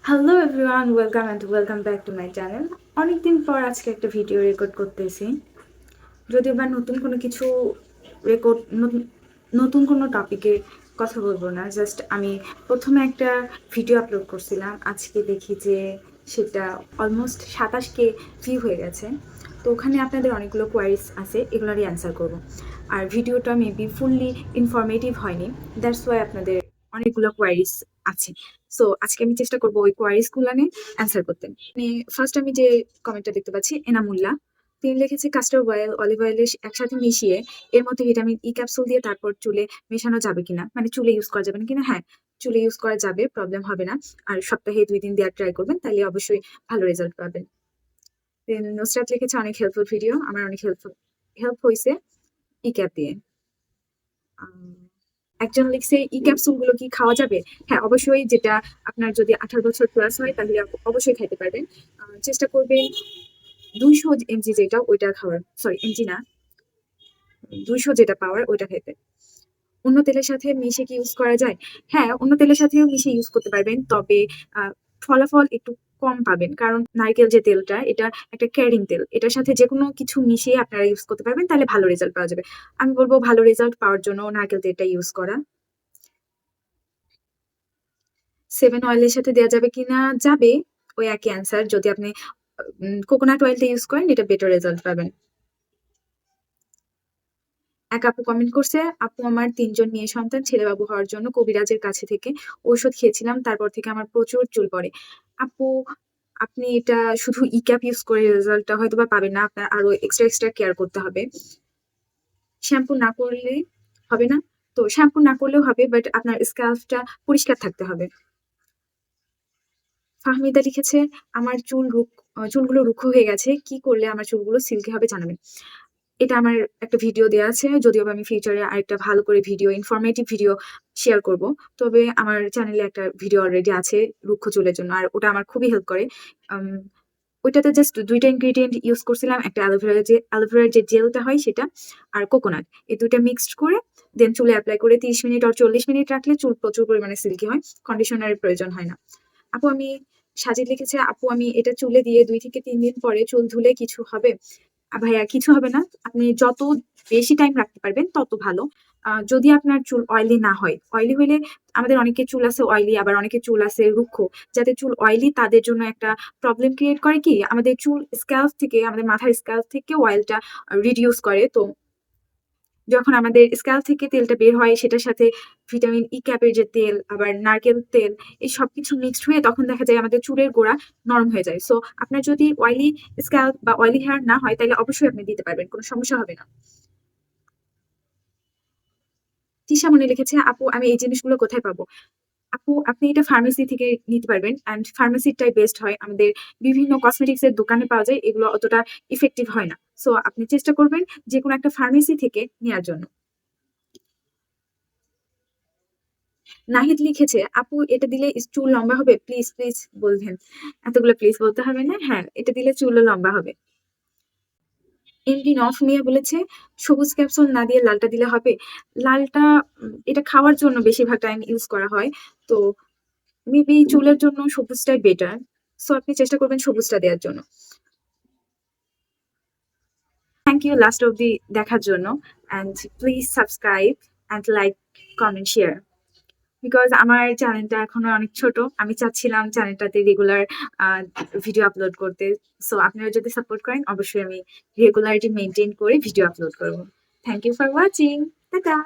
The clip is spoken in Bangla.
Hello everyone, welcome back to my channel. অনেকদিন পর আজকে একটা ভিডিও রেকর্ড করতেছি। যদিও বা নতুন কোনো কিছু রেকর্ড নতুন কোনো টপিকে কথা বলবো না, জাস্ট আমি প্রথমে একটা ভিডিও আপলোড করছিলাম। আজকে দেখি যে সেটা অলমোস্ট 27K ভিউ হয়ে গেছে। তো ওখানে আপনাদের অনেকগুলো কোয়ারিজ আছে, এগুলোরই অ্যান্সার করবো। আর ভিডিওটা মেবি ফুললি ইনফরমেটিভ হয়নি, দ্যাটস ওয়াই আপনাদের অনেকগুলো কোয়ারিজ আছে। সো আজকে আমি চেষ্টা করবো ওই কোয়ারিজ গুলো নিয়ে অ্যান্সার করতে। ফার্স্ট আমি যে কমেন্টটা দেখতে পাচ্ছি, এনামুল্লাহ, তিনি লিখেছে কাস্টর অয়েল অলিভ অয়েলের একসাথে মিশিয়ে এর মধ্যে ভিটামিন ই ক্যাপসুল দিয়ে তারপর চুলে মেশানো যাবে কিনা, মানে চুলে ইউজ করা যাবে না কিনা। হ্যাঁ, চুলে ইউজ করা যাবে, প্রবলেম হবে না। আর সপ্তাহে 2 দিন দেওয়ার ট্রাই করবেন, তাহলে অবশ্যই ভালো রেজাল্ট পাবেন। দেন নুসরাত লিখেছে অনেক হেল্পফুল ভিডিও, আমার অনেক হেল্প হয়েছে ই ক্যাপ দিয়ে। একজন লিখছে ই ক্যাপসুল গুলো কি খাওয়া যাবে? হ্যাঁ, অবশ্যই। যেটা আপনার যদি 18 বছর প্লাস হয় তাহলে অবশ্যই খাইতে পারবেন। চেষ্টা করবেন 200 mg যেটা ওইটা খাওয়ার, সরি এমজি না, 200 যেটা পাওয়ার ওইটা খেতে। অন্য তেলের সাথে মিশে কি ইউজ করা যায়? হ্যাঁ, অন্য তেলের সাথেও মিশে ইউজ করতে পারবেন, তবে ফলাফল একটু কম পাবেন, কারণ নারকেল যে তেলটা এটা একটা ক্যারিং তেল, এটার সাথে যে কোনো কিছু মিশিয়ে আপনারা ইউজ করতে পারবেন, তাহলে ভালো রেজাল্ট পাওয়া যাবে। আমি বলবো ভালো রেজাল্ট পাওয়ার জন্য নারকেল তেলটা ইউজ করা। 7 অয়েলের সাথে দেওয়া যাবে কিনা? যাবে, ওই একই অ্যান্সার। যদি আপনি কোকোনাট অয়েলটা ইউজ করেন, এটা বেটার রেজাল্ট পাবেন। এক আপু কমেন্ট করছে, আপু আমার 3জন মেয়ে সন্তান, ছেলেবাবু হওয়ার জন্য কবিরাজের কাছে থেকে ঔষধ খেয়েছিলাম, তারপর থেকে আমার প্রচুর চুল পড়ে। আপু, আপনি এটা শুধু ই ক্যাপ ইউজ করে রেজাল্টটা হয়তো বা পাবেন না, আপনার আরো এক্সট্রা কেয়ার করতে হবে। শ্যাম্পু না করলে হবে না? তো শ্যাম্পু না করলেও হবে, বাট আপনার স্ক্যাল্পটা পরিষ্কার থাকতে হবে। ফাহমিদা লিখেছে, আমার চুলগুলো রুক্ষ হয়ে গেছে, কি করলে আমার চুলগুলো সিল্কি হবে জানাবেন। এটা আমার একটা ভিডিও দেওয়া আছে, যদিও বা আমি ফিউচারে আরেকটা ভালো করে ভিডিও, ইনফরমেটিভ ভিডিও শেয়ার করব। তবে আমার চ্যানেলে একটা ভিডিও অলরেডি আছে রুক্ষ চুলের জন্য, আর ওটা আমার খুবই হেল্প করে। উম, ওইটাতে জাস্ট 2টা ইনগ্রিডিয়েন্ট ইউজ করছিলাম, একটা অ্যালোভেরার যে জেলটা হয় সেটা, আর কোকোনাট। এই 2টা মিক্সড করে দেন চুলে অ্যাপ্লাই করে 30 মিনিট আর 40 মিনিট রাখলে চুল প্রচুর পরিমাণে সিল্কি হয়, কন্ডিশনারের প্রয়োজন হয় না। আপু আমি সাজিদ লিখেছে, আপু আমি এটা চুলে দিয়ে 2 থেকে 3 দিন পরে চুল ধুলে কিছু হবে? ভাইয়া, কিছু হবে না। আপনি যত বেশি টাইম রাখতে পারবেন তত ভালো। যদি আপনার চুল অয়েলি না হয়, অয়েলি হইলে আমাদের অনেকের চুল আছে অয়েলি, আবার অনেকের চুল আছে রুক্ষ। যাদের চুল অয়েলি তাদের জন্য একটা প্রবলেম ক্রিয়েট করে কি, আমাদের চুল স্ক্যাল্প থেকে, আমাদের মাথার স্ক্যাল্প থেকে অয়েলটা রিডিউস করে। তো যখন আমাদের স্ক্যাল্প থেকে তেলটা বের হয়, সেটার সাথে ভিটামিন ই ক্যাপের যে তেল, আবার নারকেল তেল, এই সবকিছু মিক্সড হয়ে তখন দেখা যায় আমাদের চুলের গোড়া নরম হয়ে যায়। সো আপনার যদি অয়েলি স্ক্যাল্প বা অয়েলি হেয়ার না হয়, তাহলে অবশ্যই আপনি দিতে পারবেন, কোনো সমস্যা হবে না। তিশা মনে লিখেছে, আপু আমি এই জিনিসগুলো কোথায় পাবো? আপু আপনি এটা ফার্মেসি থেকে নিতে পারবেন, অ্যান্ড ফার্মেসিটাই বেস্ট হয়। আমাদের বিভিন্ন কসমেটিক্স এর দোকানে পাওয়া যায়, এগুলো অতটা ইফেক্টিভ হয় না। সো আপনি চেষ্টা করবেন যে কোনো একটা ফার্মেসি থেকে নেওয়ার জন্য। নাহিদ লিখেছে, আপু এটা দিলে চুল লম্বা হবে? প্লিজ প্লিজ বলবেন। এতগুলো প্লিজ বলতে হবে না। হ্যাঁ, এটা দিলে চুলও লম্বা হবে। এমডি নফ মিয়া বলেছে, সবুজ ক্যাপসুল না দিয়ে লালটা দিলে হবে? লালটা এটা খাওয়ার জন্য বেশিরভাগ টাইম ইউজ করা হয়। তো মেবি চুলের জন্য সবুজটাই বেটার। সো আপনি চেষ্টা করবেন সবুজটা দেওয়ার জন্য। থ্যাংক ইউ লাস্ট অব্দি দেখার জন্য, and please subscribe and like, comment, share. Because আমার চ্যানেলটা এখনো অনেক ছোট, আমি চাচ্ছিলাম চ্যানেলটাতে রেগুলার ভিডিও আপলোড করতে। সো আপনারা যদি সাপোর্ট করেন, অবশ্যই আমি রেগুলারিটি মেনটেন করে ভিডিও আপলোড করবো। Thank you for watching. Tata.